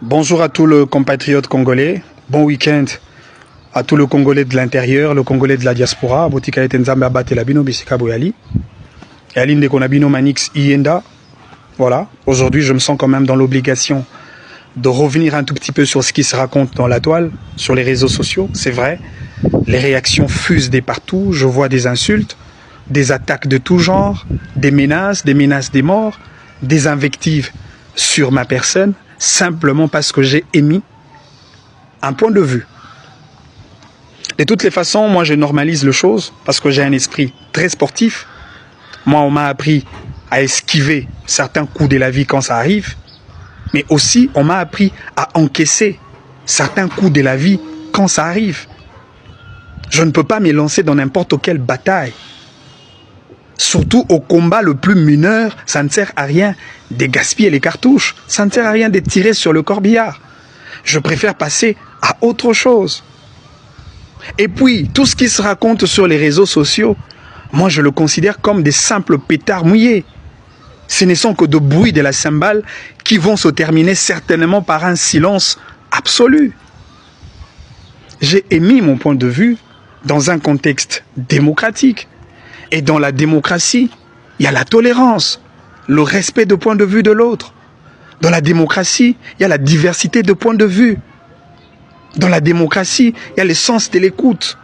Bonjour à tous les compatriotes congolais. Bon week-end à tous les Congolais de l'intérieur, le Congolais de la diaspora. Botika etenzambe abate la bino bisika boyali. Et aline konabino manix ienda. Voilà. Aujourd'hui, je me sens quand même dans l'obligation de revenir un tout petit peu sur ce qui se raconte dans la toile, sur les réseaux sociaux. C'est vrai. Les réactions fusent de partout. Je vois des insultes, des attaques de tout genre, des menaces des morts, des invectives sur ma personne, simplement parce que j'ai émis un point de vue. De toutes les façons, moi je normalise les choses parce que j'ai un esprit très sportif. Moi, on m'a appris à esquiver certains coups de la vie quand ça arrive, mais aussi on m'a appris à encaisser certains coups de la vie quand ça arrive. Je ne peux pas me lancer dans n'importe quelle bataille. Surtout au combat le plus mineur, ça ne sert à rien de gaspiller les cartouches. Ça ne sert à rien de tirer sur le corbillard. Je préfère passer à autre chose. Et puis, tout ce qui se raconte sur les réseaux sociaux, moi je le considère comme des simples pétards mouillés. Ce ne sont que de bruits de la cymbale qui vont se terminer certainement par un silence absolu. J'ai émis mon point de vue dans un contexte démocratique. Et dans la démocratie, il y a la tolérance, le respect de point de vue de l'autre. Dans la démocratie, il y a la diversité de points de vue. Dans la démocratie, il y a le sens de l'écoute.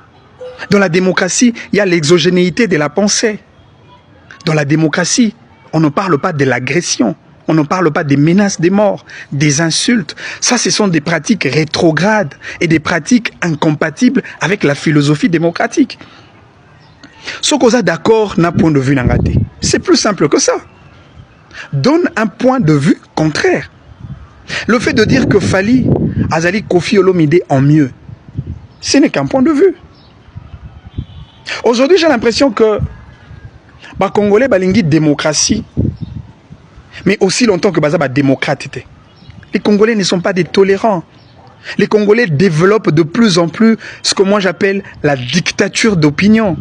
Dans la démocratie, il y a l'exogénéité de la pensée. Dans la démocratie, on ne parle pas de l'agression. On ne parle pas des menaces de mort, des insultes. Ça, ce sont des pratiques rétrogrades et des pratiques incompatibles avec la philosophie démocratique. Ce qu'on a d'accord n'a point de vue n'engagé. C'est plus simple que ça. Donne un point de vue contraire. Le fait de dire que Fally Azali Kofi Olomide en mieux, ce n'est qu'un point de vue. Aujourd'hui, j'ai l'impression que les Congolais balingi démocratie, mais aussi longtemps que Baza démocrate. Les Congolais ne sont pas des tolérants. Les Congolais développent de plus en plus ce que moi j'appelle la dictature d'opinion.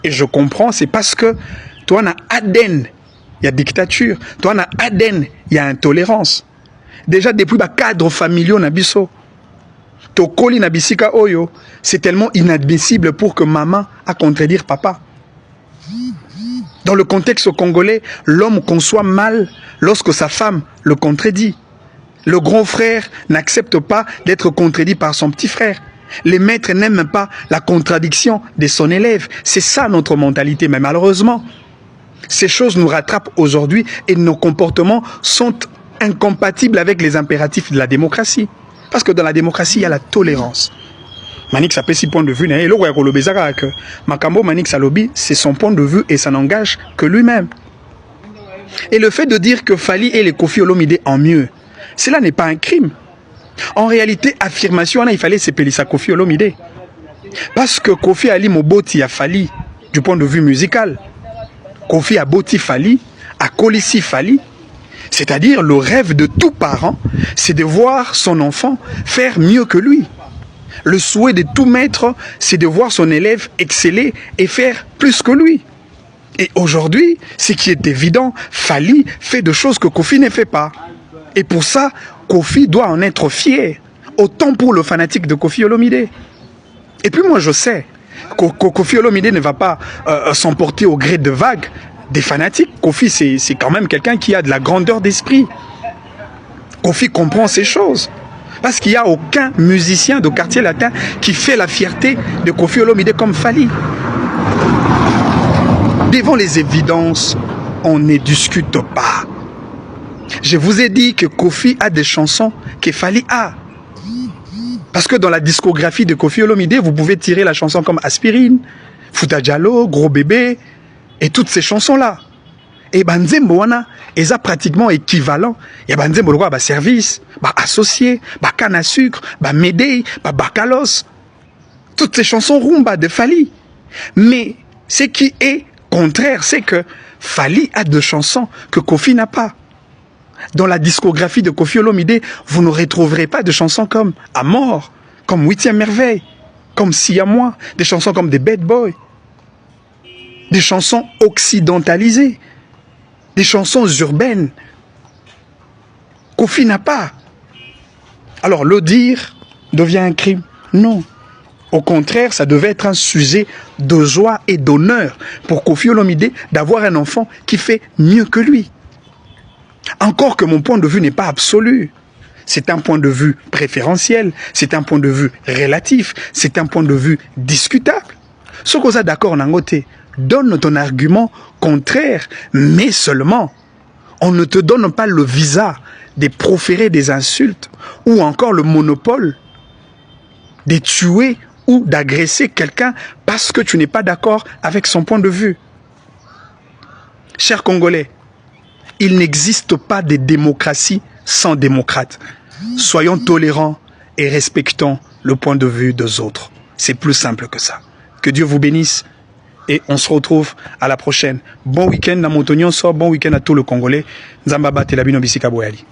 Et je comprends, c'est parce que toi, on a Aden, il y a dictature. Toi, on a Aden, il y a intolérance. Déjà, depuis le cadre familial, Nabiso, Tokoli Nabisika Oyo, c'est tellement inadmissible pour que maman a contredire papa. Dans le contexte congolais, l'homme conçoit mal lorsque sa femme le contredit. Le grand frère n'accepte pas d'être contredit par son petit frère. Les maîtres n'aiment pas la contradiction de son élève. C'est ça notre mentalité. Mais malheureusement, ces choses nous rattrapent aujourd'hui et nos comportements sont incompatibles avec les impératifs de la démocratie. Parce que dans la démocratie, il y a la tolérance. Manix a pris 6 points de vue. Makambo Manix Alobi, c'est son point de vue et ça n'engage que lui-même. Et le fait de dire que Fally et les Kofi Olomide en mieux, cela n'est pas un crime. En réalité, affirmation, il fallait s'appeler ça Kofi Olomide. Parce que Kofi Ali Moboti a Fally du point de vue musical. Kofi a Boti Fally, a Kolissi Fally. C'est-à-dire le rêve de tout parent, c'est de voir son enfant faire mieux que lui. Le souhait de tout maître, c'est de voir son élève exceller et faire plus que lui. Et aujourd'hui, ce qui est évident, Fally fait des choses que Kofi ne fait pas. Et pour ça, Kofi doit en être fier, autant pour le fanatique de Kofi Olomide. Et puis moi je sais que Kofi Olomide ne va pas s'emporter au gré de vagues des fanatiques. Kofi c'est quand même quelqu'un qui a de la grandeur d'esprit. Kofi comprend ces choses. Parce qu'il n'y a aucun musicien de quartier latin qui fait la fierté de Kofi Olomide comme Fally. Devant les évidences, on ne discute pas. Je vous ai dit que Kofi a des chansons que Fally a. Parce que dans la discographie de Kofi Olomide, vous pouvez tirer la chanson comme Aspirine, Fouta Diallo, Gros Bébé, et toutes ces chansons-là. Et Banzembo wana, ils ont pratiquement équivalent. Il y a Banzembo le roi, service, associé, canne à sucre, Médée, Bakalos. Toutes ces chansons rumba de Fally. Mais ce qui est contraire, c'est que Fally a des chansons que Kofi n'a pas. Dans la discographie de Kofi Olomide, vous ne retrouverez pas de chansons comme À mort, comme 8e merveille, comme Si à moi, des chansons comme des Bad Boys, des chansons occidentalisées, des chansons urbaines. Kofi n'a pas. Alors le dire devient un crime? Non. Au contraire, ça devait être un sujet de joie et d'honneur pour Koffi Olomide d'avoir un enfant qui fait mieux que lui. Encore que mon point de vue n'est pas absolu. C'est un point de vue préférentiel, c'est un point de vue relatif, c'est un point de vue discutable. Ce qu'on a d'accord, Nangote, donne ton argument contraire, mais seulement, on ne te donne pas le visa de proférer des insultes ou encore le monopole de tuer ou d'agresser quelqu'un parce que tu n'es pas d'accord avec son point de vue. Chers Congolais, il n'existe pas de démocratie sans démocrate. Soyons tolérants et respectons le point de vue des autres. C'est plus simple que ça. Que Dieu vous bénisse et on se retrouve à la prochaine. Bon week-end à Montognon, bon week-end à tout le Congolais. Nzamba Bate la Bino Bisika Boyali.